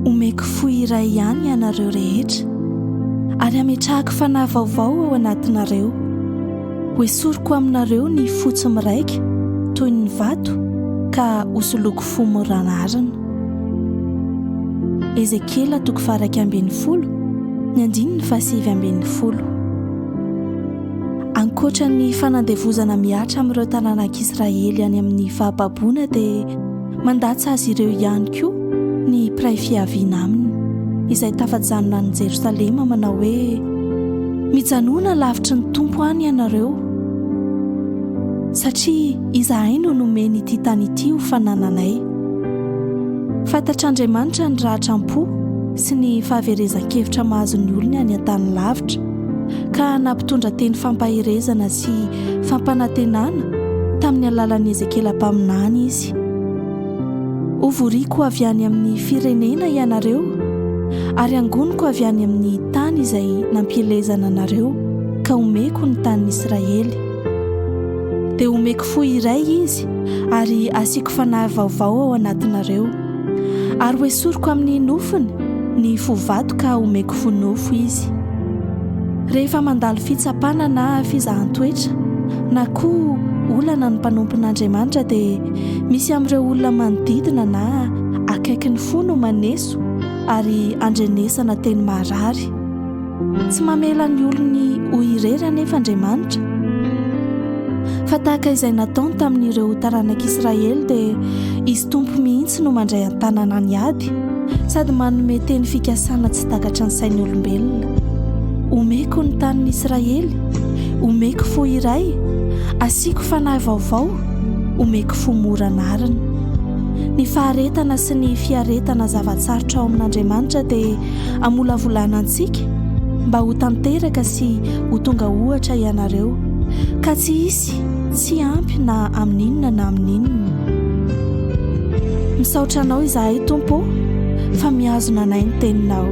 omeko fo iray ihany ianareo rehetra ary ametrahako fanahy vaovao ao anatinareo hoesoriko aminareo ny fotsy miraika toy ny vato ka hosoloko fo moranarana. Ezekela 12:10 ny 7:10. Ankoatra ny fanandevozana miatra amin'ireo tanàn'Israely any amin'ny fahababoana dia mandatsa azy ireo ihany koa ny mpiray fiaviana aminy izay tafajanona any Jerosalema manao hoe mijanona lavitry ny tompo any ianareo satria izahay no nomeny ity tany ity ho fanananay. Fantatr'Andriamanitra ny rahatram-po sy ny fahaverezan-kevitra mahazo ny olona any an-tany lavitra ka nampitondra teny fampahirezana sy fampanantenana tamin'ny alalan'ny Ezekela mpaminany izy. Ovoriako avy any amin'ny firenena ianareo ary angoniko avy any amin'ny tany izay nampielezana anareo ka omeko ny tanin'ny Israely. Dia omeko fo iray izy ary asiako fanahy vaovao ao anatinareo ary hoesoriko amin'ny nofony ny fo vato ka omeko fo nofo izy. Rehefa mandalo fitsapana na fizahan-toetra na koa olana ny mpanompon'Andriamanitra dia misy amin'ireo olona manodidina na akaiky ny fo no maneso ary andrenesana teny marary. Tsy mamela ny olony ho irery anefa Andriamanitra. Fa tahaka izay nataony tamin'ireo taranak'Israely dia izy tompo mihitsy no mandray an-tanana ny ady sady manome teny fikasana tsy takatra ny sain'ny olombelona. Omeko ny tanin'ny Israely, omeko fo iray, asiako fanahy vaovao, omeko fo moranarana. Ny faharetana sy ny fiaretana zavatsarotra ao amin'Andriamanitra dia amolavolana antsika mba ho tanteraka sy ho tonga ohatra ianareo ka tsy hisy tsy ampy na amin'inona na amin'inona. Misaotra anao izahay Tompo fa mihazona anay ny teninao.